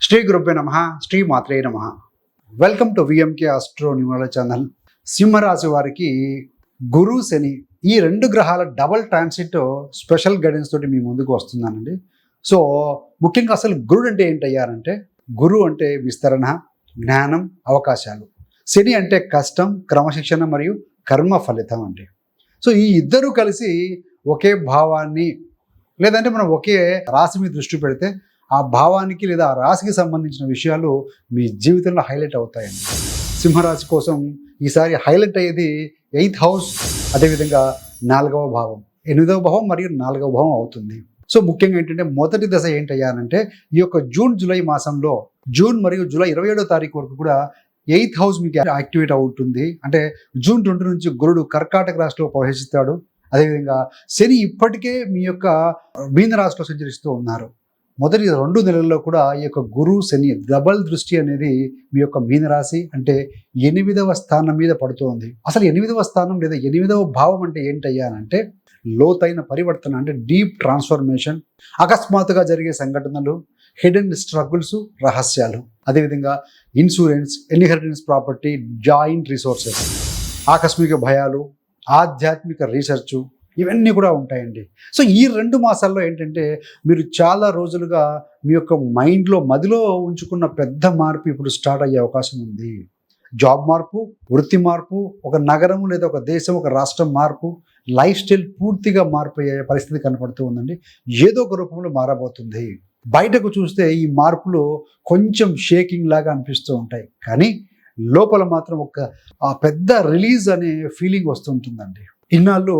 శ్రీ గురుభ్యో నమః, శ్రీ మాత్రే నమః. Welcome to VMK astro numerology channel. సింహరాశి వారికి గురు శని ఈ రెండు గ్రహాల డబల్ ట్రాన్సిట్ స్పెషల్ గైడెన్స్ తోటి మీ ముందుకు వస్తున్నానండి. సో ముఖ్యంగా అసలు గురుడు అంటే ఏంటయ్యారంటే, గురు అంటే విస్తరణ, జ్ఞానం, అవకాశాలు. శని అంటే కష్టం, క్రమశిక్షణ మరియు కర్మ ఫలితం అండి. సో ఈ ఇద్దరు కలిసి ఒకే భావాన్ని లేదంటే మనం ఒకే రాశి మీద దృష్టి పెడితే ఆ భావానికి లేదా ఆ రాశికి సంబంధించిన విషయాలు మీ జీవితంలో హైలైట్ అవుతాయండి. సింహరాశి కోసం ఈసారి హైలైట్ అయ్యేది 8th హౌస్, అదేవిధంగా 4వ భావం, 8వ భావం మరియు 4వ భావం అవుతుంది. సో ముఖ్యంగా ఏంటంటే మొదటి దశ ఏంటయ్యానంటే, ఈ యొక్క జూన్ జూలై మాసంలో జూన్ మరియు జూలై 27వ తారీఖు వరకు కూడా 8th హౌస్ మీకు యాక్టివేట్ అవుతుంది. అంటే జూన్ 20 నుంచి గురుడు కర్కాటక రాశిలో ప్రవేశిస్తాడు. అదేవిధంగా శని ఇప్పటికే మీ యొక్క మీన రాశిలో సంచరిస్తూ ఉన్నారు. మొదటి 2 నెలల్లో కూడా ఈ యొక్క గురు శని డబల్ దృష్టి అనేది మీ యొక్క మీనరాశి అంటే 8వ స్థానం మీద పడుతోంది. అసలు 8వ స్థానం లేదా 8వ భావం అంటే ఏంటయ్యానంటే, లోతైన పరివర్తన, అంటే డీప్ ట్రాన్స్ఫర్మేషన్, అకస్మాత్తుగా జరిగే సంఘటనలు, హిడెన్ స్ట్రగుల్స్, రహస్యాలు, అదేవిధంగా insurance, inheritance property, joint resources, ఆకస్మిక భయాలు, ఆధ్యాత్మిక రీసెర్చ్, ఇవన్నీ కూడా ఉంటాయండి. సో ఈ 2 మాసాల్లో ఏంటంటే, మీరు చాలా రోజులుగా మీ యొక్క మైండ్లో మదిలో ఉంచుకున్న పెద్ద మార్పు ఇప్పుడు స్టార్ట్ అయ్యే అవకాశం ఉంది. జాబ్ మార్పు, వృత్తి మార్పు, ఒక నగరం లేదా ఒక దేశం, ఒక రాష్ట్రం మార్పు, లైఫ్ స్టైల్ పూర్తిగా మార్పు అయ్యే పరిస్థితి కనపడుతూ ఉందండి. ఏదో ఒక రూపంలో మారబోతుంది. బయటకు చూస్తే ఈ మార్పులు కొంచెం షేకింగ్ లాగా అనిపిస్తూ ఉంటాయి, కానీ లోపల మాత్రం ఒక పెద్ద రిలీజ్ అనే ఫీలింగ్ వస్తుంటుందండి. ఇన్నాళ్ళు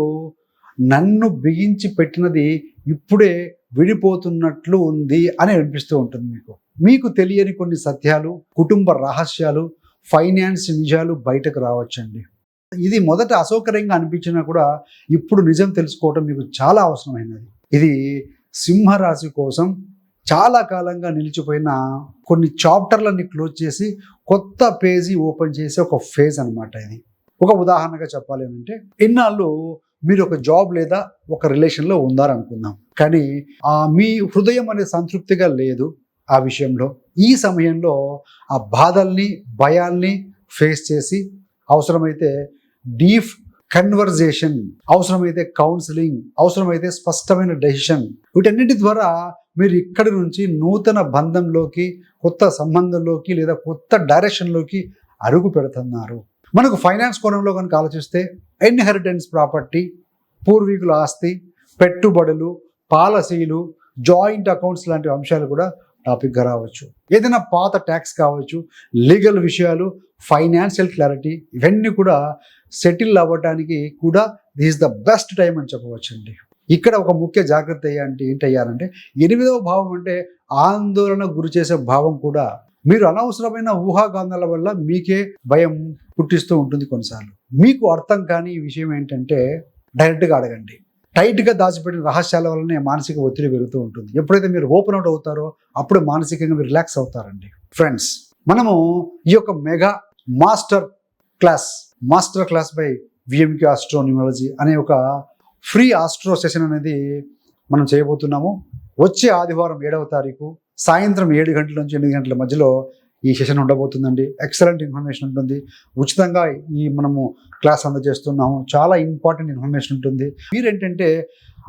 నన్ను బిగించి పెట్టినది ఇప్పుడే విడిపోతున్నట్లు ఉంది అని అనిపిస్తూ ఉంటుంది. మీకు తెలియని కొన్ని సత్యాలు, కుటుంబ రహస్యాలు, ఫైనాన్స్ నిజాలు బయటకు రావచ్చండి. ఇది మొదట అసౌకర్యంగా అనిపించినా కూడా ఇప్పుడు నిజం తెలుసుకోవడం మీకు చాలా అవసరమైనది. ఇది సింహరాశి కోసం చాలా కాలంగా నిలిచిపోయిన కొన్ని చాప్టర్లన్నీ క్లోజ్ చేసి కొత్త పేజీ ఓపెన్ చేసే ఒక ఫేజ్ అనమాట ఇది. ఒక ఉదాహరణగా చెప్పాలి అంటే, ఇన్నాళ్ళు మీరు ఒక జాబ్ లేదా ఒక రిలేషన్లో ఉన్నారనుకుందాం, కానీ మీ హృదయం అనేది సంతృప్తిగా లేదు ఆ విషయంలో. ఈ సమయంలో ఆ బాధల్ని, భయాల్ని ఫేస్ చేసి అవసరమైతే డీప్ కన్వర్జేషన్, అవసరమైతే కౌన్సిలింగ్, అవసరమైతే స్పష్టమైన డెసిషన్, వీటన్నిటి ద్వారా మీరు ఇక్కడి నుంచి నూతన బంధంలోకి, కొత్త సంబంధంలోకి లేదా కొత్త డైరెక్షన్లోకి అడుగు పెడుతున్నారు. మనకు ఫైనాన్స్ కోణంలో కనుక ఆలోచిస్తే ఇన్హెరిటెన్స్ ప్రాపర్టీ, పూర్వీకుల ఆస్తి, పెట్టుబడులు, పాలసీలు, జాయింట్ అకౌంట్స్ లాంటి అంశాలు కూడా టాపిక్గా రావచ్చు. ఏదైనా పాత ట్యాక్స్ కావచ్చు, లీగల్ విషయాలు, ఫైనాన్షియల్ క్లారిటీ, ఇవన్నీ కూడా సెటిల్ అవ్వడానికి కూడా దిస్ ద బెస్ట్ టైం అని చెప్పవచ్చండి. ఇక్కడ ఒక ముఖ్య జాగ్రత్త ఏంటయ్యారంటే, 8వ భావం అంటే ఆందోళన గురి చేసే భావం కూడా. మీరు అనవసరమైన ఊహాగానాల వల్ల మీకే భయం పుట్టిస్తూ ఉంటుంది కొన్నిసార్లు. మీకు అర్థం కాని ఈ విషయం ఏంటంటే, డైరెక్ట్గా అడగండి. టైట్గా దాచిపెట్టిన రహస్యాల వల్లనే మానసిక ఒత్తిడి పెరుగుతూ ఉంటుంది. ఎప్పుడైతే మీరు ఓపెన్ అవుట్ అవుతారో అప్పుడు మానసికంగా మీరు రిలాక్స్ అవుతారండి. ఫ్రెండ్స్, మనము ఈ యొక్క mega master class by VMK astro numerology అనే ఒక ఫ్రీ ఆస్ట్రో సెషన్ అనేది మనం చేయబోతున్నాము. వచ్చే ఆదివారం 7వ తారీఖు సాయంత్రం 7 గంటల నుంచి 8 గంటల మధ్యలో ఈ సెషన్ ఉండబోతుందండి. ఎక్సలెంట్ ఇన్ఫర్మేషన్ ఉంటుంది. ఉచితంగా మనము క్లాస్ అందజేస్తున్నాము. చాలా ఇంపార్టెంట్ ఇన్ఫర్మేషన్ ఉంటుంది. మీరేంటంటే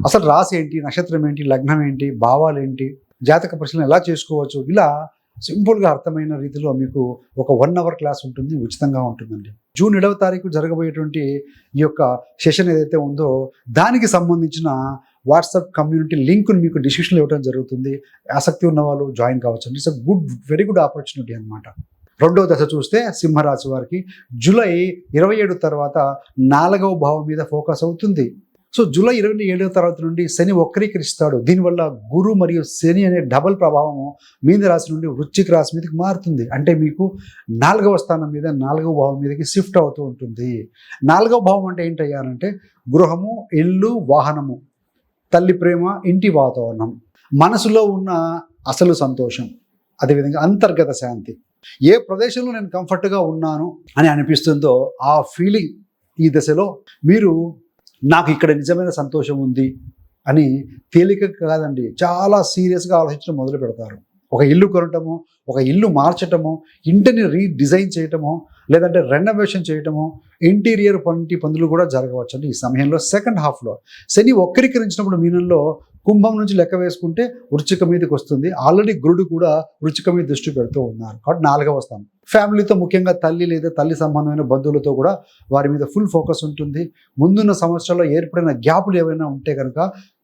అసలు రాశి ఏంటి, నక్షత్రం ఏంటి, లగ్నం ఏంటి, భావాలు ఏంటి, జాతక పరిశీలన ఎలా చేసుకోవచ్చు, ఇలా సింపుల్గా అర్థమైన రీతిలో మీకు ఒక 1 అవర్ క్లాస్ ఉంటుంది, ఉచితంగా ఉంటుందండి. జూన్ 7వ తారీఖు జరగబోయేటువంటి ఈ యొక్క సెషన్ ఏదైతే ఉందో దానికి సంబంధించిన వాట్సాప్ కమ్యూనిటీ లింక్ను మీకు డిస్క్రిప్షన్లో ఇవ్వడం జరుగుతుంది. ఆసక్తి ఉన్న వాళ్ళు జాయిన్ కావచ్చు. ఇట్స్ వెరీ గుడ్ ఆపర్చునిటీ అనమాట. 2వ దశ చూస్తే సింహరాశి వారికి జూలై 27 తర్వాత 4వ భావం మీద ఫోకస్ అవుతుంది. సో జూలై 27వ తర్వాత నుండి శని వక్రీకరిస్తాడు. దీనివల్ల గురు మరియు శని అనే డబల్ ప్రభావము మీన రాశి నుండి వృశ్చిక రాశి మీదకి మారుతుంది. అంటే మీకు 4వ స్థానం మీద 4వ భావం మీదకి షిఫ్ట్ అవుతూ ఉంటుంది. 4వ భావం అంటే ఏంటయ్యానంటే, గృహము, ఇల్లు, వాహనము, తల్లి ప్రేమ, ఇంటి వాతావరణం, మనసులో ఉన్న అసలు సంతోషం, అదేవిధంగా అంతర్గత శాంతి. ఏ ప్రదేశంలో నేను కంఫర్ట్గా ఉన్నాను అని అనిపిస్తుందో ఆ ఫీలింగ్ ఈ దశలో మీరు నాకు ఇక్కడ నిజమైన సంతోషం ఉంది అని తేలిక కాదండి, చాలా సీరియస్గా ఆలోచించడం మొదలు పెడతారు. ఒక ఇల్లు కొనటము, ఒక ఇల్లు మార్చటము, ఇంటిని రీడిజైన్ చేయటము, లేదంటే రెనోవేషన్ చేయటము, ఇంటీరియర్ పనులు కూడా జరగవచ్చు అండి ఈ సమయంలో. సెకండ్ హాఫ్లో శని వక్రీకరించినప్పుడు మీనంలో కుంభం నుంచి లెక్క వేసుకుంటే వృశ్చిక మీదకి వస్తుంది. ఆల్రెడీ గురుడు కూడా వృశ్చిక మీద దృష్టి పెడుతూ ఉన్నారు కాబట్టి 4వ స్థానం. ఫ్యామిలీతో, ముఖ్యంగా తల్లి లేదా తల్లి సంబంధమైన బంధువులతో కూడా వారి మీద ఫుల్ ఫోకస్ ఉంటుంది. ముందున్న సంవత్సరాల్లో ఏర్పడిన గ్యాపులు ఏవైనా ఉంటే కనుక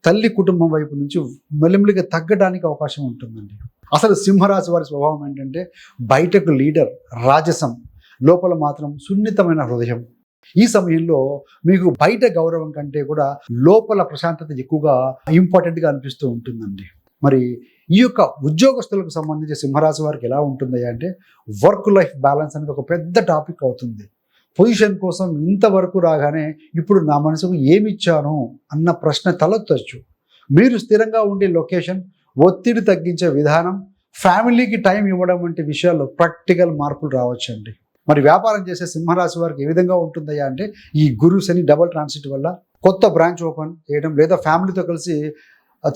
తల్లి కుటుంబం వైపు నుంచి మెల్లిమెల్లిగా తగ్గడానికి అవకాశం ఉంటుందండి. అసలు సింహరాశి వారి స్వభావం ఏంటంటే బయటకు లీడర్, రాజసం, లోపల మాత్రం సున్నితమైన హృదయం. ఈ సమయంలో మీకు బయట గౌరవం కంటే కూడా లోపల ప్రశాంతత ఎక్కువగా ఇంపార్టెంట్గా అనిపిస్తూ ఉంటుందండి. మరి ఈ యొక్క ఉద్యోగస్తులకు సంబంధించి సింహరాశి వారికి ఎలా ఉంటుంది అంటే వర్క్ లైఫ్ బ్యాలెన్స్ అనేది ఒక పెద్ద టాపిక్ అవుతుంది. పొజిషన్ కోసం ఇంతవరకు రాగానే ఇప్పుడు నా మనసుకు ఏమిచ్చాను అన్న ప్రశ్న తలెత్తొచ్చు. మీరు స్థిరంగా ఉండే లొకేషన్, ఒత్తిడి తగ్గించే విధానం, ఫ్యామిలీకి టైం ఇవ్వడం వంటి విషయాల్లో ప్రాక్టికల్ మార్పులు రావచ్చండి. మరి వ్యాపారం చేసే సింహరాశి వారికి ఏ విధంగా ఉంటుందయ్యా అంటే ఈ గురు శని డబుల్ ట్రాన్సిట్ వల్ల కొత్త బ్రాంచ్ ఓపెన్ చేయడం, లేదా ఫ్యామిలీతో కలిసి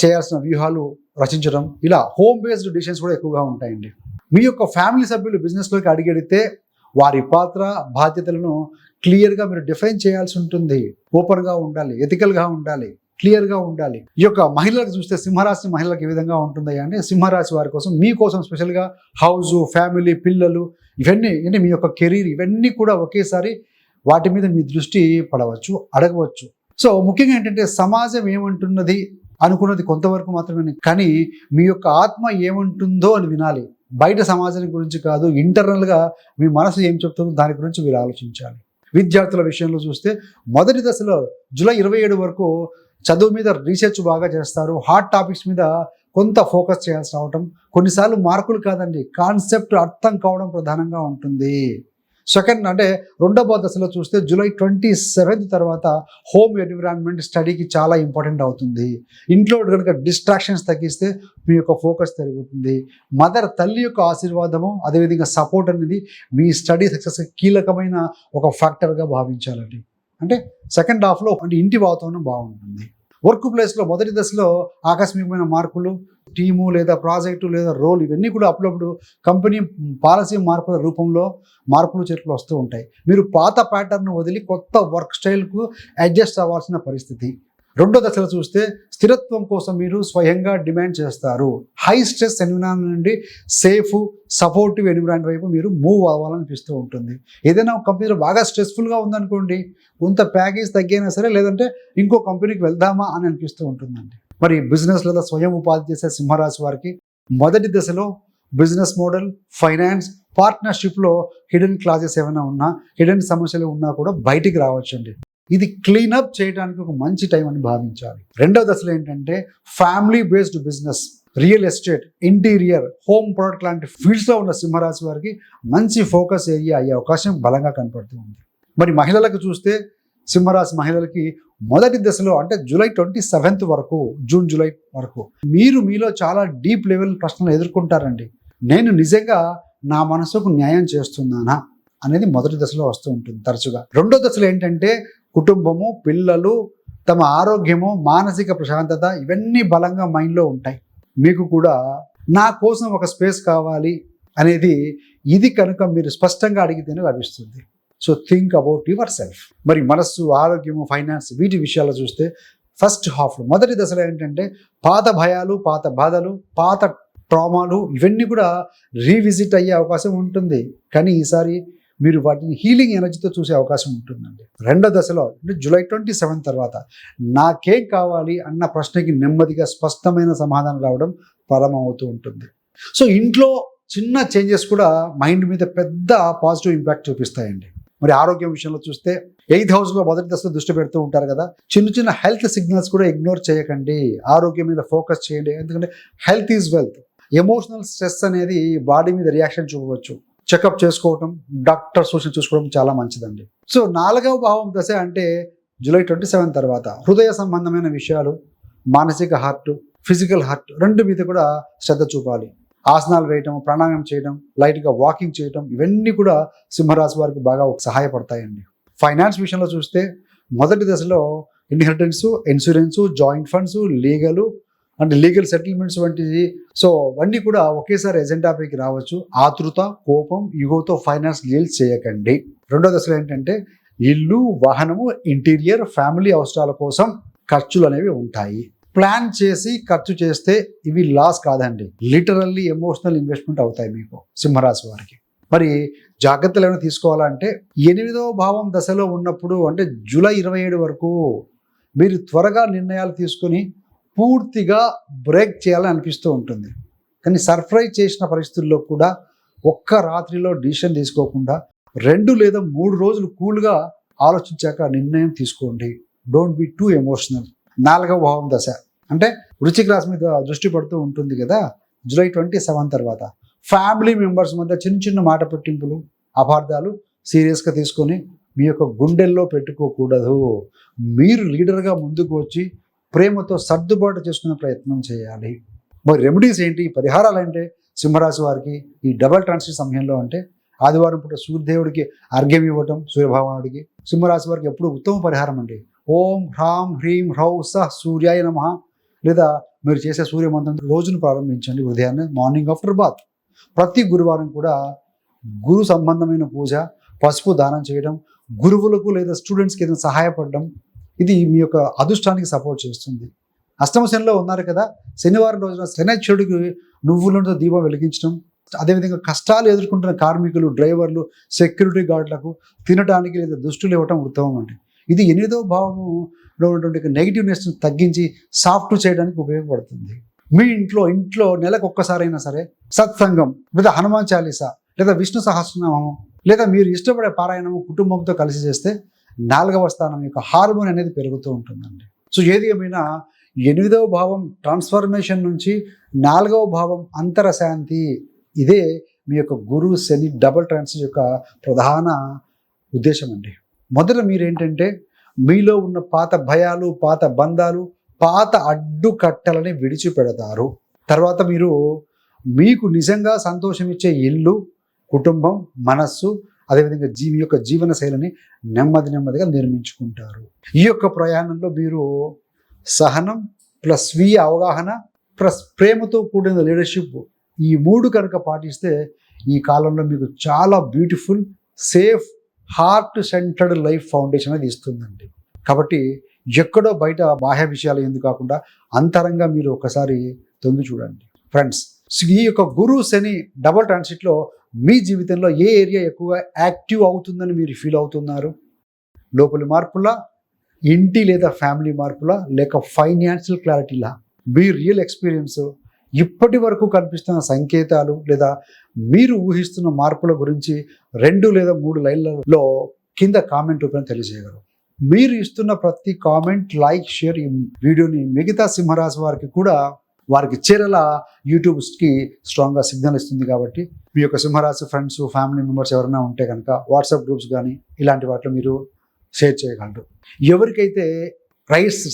చేయాల్సిన వ్యూహాలు రచించడం, ఇలా హోమ్ బేస్డ్ డిసిషన్స్ కూడా ఎక్కువగా ఉంటాయండి. మీ యొక్క ఫ్యామిలీ సభ్యులు బిజినెస్లోకి అడిగెడితే వారి పాత్ర, బాధ్యతలను క్లియర్గా మీరు డిఫైన్ చేయాల్సి ఉంటుంది. ఓపెన్గా ఉండాలి, ఎథికల్గా ఉండాలి, క్లియర్గా ఉండాలి. ఈ యొక్క మహిళలకు చూస్తే సింహరాశి మహిళలకు ఏ విధంగా ఉంటుంది అంటే సింహరాశి వారి కోసం, మీకోసం స్పెషల్గా హౌస్, ఫ్యామిలీ, పిల్లలు, ఇవన్నీ అంటే మీ యొక్క కెరీర్, ఇవన్నీ కూడా ఒకేసారి వాటి మీద మీ దృష్టి పడవచ్చు, అడగవచ్చు. సో ముఖ్యంగా ఏంటంటే సమాజం ఏమంటున్నది అనుకున్నది కొంతవరకు మాత్రమే, కానీ మీ యొక్క ఆత్మ ఏమంటుందో అని వినాలి. బయట సమాజం గురించి కాదు, ఇంటర్నల్గా మీ మనసు ఏం చెప్తుందో దాని గురించి మీరు ఆలోచించాలి. విద్యార్థుల విషయంలో చూస్తే మొదటి దశలో జూలై 27 వరకు చదువు మీద రీసెర్చ్ బాగా చేస్తారు. హాట్ టాపిక్స్ మీద కొంత ఫోకస్ చేయాల్సి రావటం, కొన్నిసార్లు మార్కులు కాదండి, కాన్సెప్ట్ అర్థం కావడం ప్రధానంగా ఉంటుంది. సెకండ్ అంటే రెండవ దశలో చూస్తే జూలై 27 తర్వాత హోమ్ ఎన్విరాన్మెంట్ స్టడీకి చాలా ఇంపార్టెంట్ అవుతుంది. ఇంట్లో కనుక డిస్ట్రాక్షన్స్ తగ్గిస్తే మీ యొక్క ఫోకస్ పెరుగుతుంది. మదర్, తల్లి యొక్క ఆశీర్వాదము, అదేవిధంగా సపోర్ట్ అనేది మీ స్టడీ సక్సెస్ కీలకమైన ఒక ఫ్యాక్టర్గా భావించాలండి. అంటే సెకండ్ హాఫ్లో అంటే ఇంటి వాతావరణం బాగుంటుంది. వర్క్ ప్లేస్లో మొదటి దశలో ఆకస్మికమైన మార్పులు, టీము లేదా ప్రాజెక్టు లేదా రోల్, ఇవన్నీ కూడా అప్పుడప్పుడు కంపెనీ పాలసీ మార్పుల రూపంలో మార్పులు చేర్పులు వస్తూ ఉంటాయి. మీరు పాత ప్యాటర్న్ వదిలి కొత్త వర్క్ స్టైల్కు అడ్జస్ట్ అవ్వాల్సిన పరిస్థితి. రెండో దశలో చూస్తే స్థిరత్వం కోసం మీరు స్వయంగా డిమాండ్ చేస్తారు. హై స్ట్రెస్ ఎన్విరాన్మెంట్ నుండి సేఫ్, సపోర్టివ్ ఎన్విరాన్మెంట్ వైపు మీరు మూవ్ అవ్వాలనిపిస్తూ ఉంటుంది. ఏదైనా కంపెనీలో బాగా స్ట్రెస్ఫుల్గా ఉందనుకోండి, కొంత ప్యాకేజ్ తగ్గైనా సరే, లేదంటే ఇంకో కంపెనీకి వెళ్దామా అని అనిపిస్తూ ఉంటుందండి. మరి బిజినెస్ లేదా స్వయం ఉపాధి చేసే సింహరాశి వారికి మొదటి దశలో బిజినెస్ మోడల్, ఫైనాన్స్, పార్ట్నర్షిప్లో హిడెన్ క్లాజెస్ ఏమైనా ఉన్నా, హిడెన్ సమస్యలు ఉన్నా కూడా బయటికి రావచ్చండి. ఇది క్లీనప్ చేయడానికి ఒక మంచి టైం అని భావించాలి. రెండవ దశలో ఏంటంటే family based business, real estate, interior, home product లాంటి ఫీల్డ్స్లో ఉన్న సింహరాశి వారికి మంచి ఫోకస్ ఏరియా అయ్యే అవకాశం బలంగా కనపడుతూ ఉంది. మరి మహిళలకు చూస్తే సింహరాశి మహిళలకి మొదటి దశలో అంటే జూలై 27 వరకు, జూలై వరకు మీరు మీలో చాలా డీప్ లెవెల్ ప్రశ్నలు ఎదుర్కొంటారండి. నేను నిజంగా నా మనసుకు న్యాయం చేస్తున్నానా అనేది మొదటి దశలో వస్తూ ఉంటుంది తరచుగా. రెండో దశలో ఏంటంటే కుటుంబము, పిల్లలు, తమ ఆరోగ్యము, మానసిక ప్రశాంతత, ఇవన్నీ బలంగా మైండ్లో ఉంటాయి. మీకు కూడా నా కోసం ఒక స్పేస్ కావాలి అనేది ఇది కనుక మీరు స్పష్టంగా అడిగితేనే లభిస్తుంది. So think about your self. మరి మనస్సు, ఆరోగ్యము, ఫైనాన్స్, వీటి విషయాలు చూస్తే ఫస్ట్ హాఫ్లో మొదటి దశలో ఏంటంటే పాత భయాలు, పాత బాధలు, పాత ట్రామాలు, ఇవన్నీ కూడా రీవిజిట్ అయ్యే అవకాశం ఉంటుంది. కానీ ఈసారి మీరు వాటిని హీలింగ్ ఎనర్జీతో చూసే అవకాశం ఉంటుందండి. రెండో దశలో అంటే జూలై 27 తర్వాత నాకేం కావాలి అన్న ప్రశ్నకి నెమ్మదిగా స్పష్టమైన సమాధానం రావడం ప్రారంభమవుతూ ఉంటుంది. సో ఇంట్లో చిన్న చేంజెస్ కూడా మైండ్ మీద పెద్ద పాజిటివ్ ఇంపాక్ట్ చూపిస్తాయండి. మరి ఆరోగ్యం విషయంలో చూస్తే 8th హౌస్లో మొదటి దశలో దృష్టి పెడుతూ ఉంటారు కదా, చిన్న చిన్న హెల్త్ సిగ్నల్స్ కూడా ఇగ్నోర్ చేయకండి. ఆరోగ్యం మీద ఫోకస్ చేయండి. ఎందుకంటే health is wealth. Emotional stress అనేది బాడీ మీద రియాక్షన్ చూపవచ్చు. చెకప్ చేసుకోవటం, డాక్టర్ సూచన చూసుకోవడం చాలా మంచిదండి. సో 4వ భావం దశ అంటే జూలై 27 తర్వాత హృదయ సంబంధమైన విషయాలు, మానసిక హార్ట్, ఫిజికల్ హార్ట్ రెండు మీద కూడా శ్రద్ధ చూపాలి. ఆసనాలు వేయటం, ప్రాణాయామం చేయడం, లైట్గా వాకింగ్ చేయటం, ఇవన్నీ కూడా సింహరాశి వారికి బాగా సహాయపడతాయండి. ఫైనాన్స్ విషయంలో చూస్తే మొదటి దశలో ఇన్హెరిటెన్స్, ఇన్సూరెన్స్, జాయింట్ ఫండ్స్, లీగలు, అంటే లీగల్ సెటిల్మెంట్స్ వంటివి. సో అవన్నీ కూడా ఒకేసారి ఎజెండాపైకి రావచ్చు. ఆతృత, కోపం, ఈగోతో ఫైనాన్స్ డీల్స్ చేయకండి. రెండో దశలో ఏంటంటే ఇల్లు, వాహనము, ఇంటీరియర్, ఫ్యామిలీ అవసరాల కోసం ఖర్చులు అనేవి ఉంటాయి. ప్లాన్ చేసి ఖర్చు చేస్తే ఇవి లాస్ కాదండి, లిటరల్లీ ఎమోషనల్ ఇన్వెస్ట్మెంట్ అవుతాయి మీకు సింహరాశి వారికి. మరి జాగ్రత్తలు ఏమైనా తీసుకోవాలంటే 8వ భావం దశలో ఉన్నప్పుడు అంటే జూలై 27 వరకు మీరు త్వరగా నిర్ణయాలు తీసుకొని పూర్తిగా బ్రేక్ చేయాలని అనిపిస్తూ ఉంటుంది. కానీ సర్ప్రైజ్ చేసిన పరిస్థితుల్లో కూడా ఒక్క రాత్రిలో డిసిషన్ తీసుకోకుండా 2 లేదా 3 రోజులు కూల్గా ఆలోచించాక నిర్ణయం తీసుకోండి. Don't be two emotional. 4వ భావం దశ అంటే వృశ్చిక రాశి మీద దృష్టి పడుతూ ఉంటుంది కదా, జూలై 27 తర్వాత ఫ్యామిలీ మెంబర్స్ మధ్య చిన్న చిన్న మాట పట్టింపులు, అపార్థాలు సీరియస్గా తీసుకొని మీ యొక్క గుండెల్లో పెట్టుకోకూడదు. మీరు లీడర్గా ముందుకు వచ్చి ప్రేమతో సర్దుబాటు చేసుకునే ప్రయత్నం చేయాలి. మరి రెమెడీస్ ఏంటి, పరిహారాలు అంటే సింహరాశి వారికి ఈ డబల్ ట్రాన్సిట్ సమయంలో అంటే ఆదివారం పూట సూర్యదేవుడికి అర్ఘ్యం ఇవ్వటం, సూర్యభగవానుడికి. సింహరాశి వారికి ఎప్పుడు ఉత్తమ పరిహారం అండి. ఓం హ్రాం హ్రీం హ్రౌ సహ్ సూర్యాయ నమః, లేదా మీరు చేసే సూర్యమంత్రం రోజును ప్రారంభించండి ఉదయాన్నే మార్నింగ్ ఆఫ్టర్ బాత్. ప్రతి గురువారం కూడా గురు సంబంధమైన పూజ, పసుపు దానం చేయడం, గురువులకు లేదా స్టూడెంట్స్కి ఏదైనా సహాయపడడం, ఇది మీ యొక్క అదృష్టానికి సపోర్ట్ చేస్తుంది. అష్టమ శనిలో ఉన్నారు కదా, శనివారం రోజున శనైశ్వరుడికి నువ్వులతో దీపం వెలిగించడం, అదేవిధంగా కష్టాలు ఎదుర్కొంటున్న కార్మికులు, డ్రైవర్లు, సెక్యూరిటీ గార్డులకు తినడానికి లేదా దుస్తులు ఇవ్వటం ఉత్తమం అండి. ఇది 8వ భావంలో ఉన్నటువంటి నెగిటివ్నెస్ను తగ్గించి సాఫ్ట్ చేయడానికి ఉపయోగపడుతుంది. మీ ఇంట్లో నెలకు ఒక్కసారైనా సరే సత్సంగం లేదా హనుమాన్ చాలీసా లేదా విష్ణు సహస్రనామం లేదా మీరు ఇష్టపడే పారాయణము కుటుంబంతో కలిసి చేస్తే 4వ స్థానం యొక్క హార్మోన్ అనేది పెరుగుతూ ఉంటుందండి. సో ఏది ఏమైనా 8వ భావం ట్రాన్స్ఫర్మేషన్ నుంచి 4వ భావం అంతరశాంతి, ఇదే మీ యొక్క గురు శని డబుల్ ట్రాన్సిట్ యొక్క ప్రధాన ఉద్దేశం అండి. మొదట మీరేంటంటే మీలో ఉన్న పాత భయాలు, పాత బంధాలు, పాత అడ్డుకట్టలని విడిచిపెడతారు. తర్వాత మీరు మీకు నిజంగా సంతోషం ఇచ్చే ఇల్లు, కుటుంబం, మనస్సు, అదేవిధంగా మీ యొక్క జీవన శైలిని నెమ్మదిగా నిర్మించుకుంటారు. ఈ యొక్క ప్రయాణంలో మీరు సహనం ప్లస్ స్వీయ అవగాహన ప్లస్ ప్రేమతో కూడిన లీడర్షిప్, ఈ 3 కనుక పాటిస్తే ఈ కాలంలో మీకు చాలా beautiful, safe, heart centred life foundation అనేది ఇస్తుందండి. కాబట్టి ఎక్కడో బయట బాహ్య విషయాలు ఎందుకు కాకుండా అంతరంగా మీరు ఒకసారి తొంగి చూడండి ఫ్రెండ్స్. ఈ యొక్క గురు శని డబుల్ ట్రాన్సిట్లో మీ జీవితంలో ఏ ఏరియా ఎక్కువగా యాక్టివ్ అవుతుందని మీరు ఫీల్ అవుతున్నారు? లోపలి మార్పులా, ఇంటి లేదా ఫ్యామిలీ మార్పులా, లేక ఫైనాన్షియల్ క్లారిటీలా? మీ రియల్ ఎక్స్పీరియన్స్, ఇప్పటి వరకు కనిపిస్తున్న సంకేతాలు లేదా మీరు ఊహిస్తున్న మార్పుల గురించి 2 లేదా 3 లైన్లలో కింద కామెంట్ రూపంలో తెలియజేయగలరు. మీరు ఇస్తున్న ప్రతి కామెంట్, లైక్, షేర్ ఈ వీడియోని మిగతా సింహరాశి వారికి కూడా వారికి చేరేలా యూట్యూబ్కి స్ట్రాంగ్గా సిగ్నల్ ఇస్తుంది. కాబట్టి మీ యొక్క సింహరాశి ఫ్రెండ్స్, ఫ్యామిలీ మెంబర్స్ ఎవరైనా ఉంటే కనుక వాట్సాప్ గ్రూప్స్ కానీ ఇలాంటి వాటిలో మీరు షేర్ చేయగలరు. ఎవరికైతే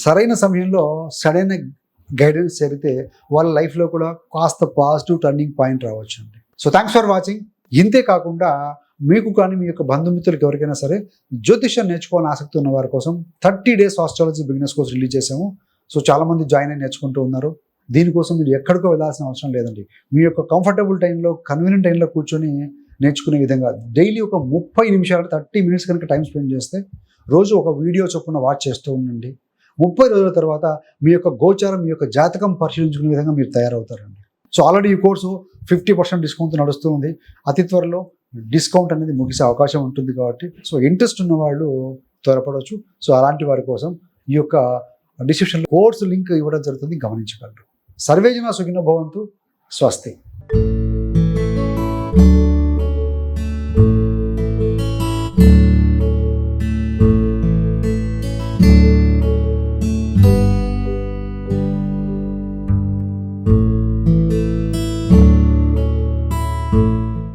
సరైన సమయంలో సరైన గైడెన్స్ జరిగితే వాళ్ళ లైఫ్లో కూడా కాస్త పాజిటివ్ టర్నింగ్ పాయింట్ రావచ్చు అండి. So thanks for watching. ఇంతే కాకుండా మీకు కానీ మీ యొక్క బంధుమిత్రులకు ఎవరికైనా సరే జ్యోతిష్యం నేర్చుకోవాలని ఆసక్తి ఉన్న వారి కోసం 30 days astrology beginners course release చేసాము. సో చాలామంది జాయిన్ అయి నేర్చుకుంటూ ఉన్నారు. దీనికోసం మీరు ఎక్కడికో వెళ్ళాల్సిన అవసరం లేదండి. మీ యొక్క కంఫర్టబుల్ టైంలో, కన్వీనియంట్ టైంలో కూర్చొని నేర్చుకునే విధంగా డైలీ ఒక 30 నిమిషాలు 30 minutes కనుక టైం స్పెండ్ చేస్తే రోజు ఒక వీడియో చొప్పున వాచ్ చేస్తూ ఉండండి. 30 రోజుల తర్వాత మీ యొక్క గోచారం, మీ యొక్క జాతకం పరిశీలించుకునే విధంగా మీరు తయారవుతారండి. సో ఆల్రెడీ ఈ కోర్సు 50% డిస్కౌంట్ నడుస్తూ ఉంది. అతి త్వరలో డిస్కౌంట్ అనేది ముగిసే అవకాశం ఉంటుంది. కాబట్టి సో ఇంట్రెస్ట్ ఉన్న వాళ్ళు త్వరపడవచ్చు. సో అలాంటి వారి కోసం ఈ యొక్క డిస్క్రిప్షన్లో కోర్సు లింక్ ఇవ్వడం జరుగుతుంది, గమనించగలరు. సర్వేజన సుఖినో భవంతు. స్వస్తి.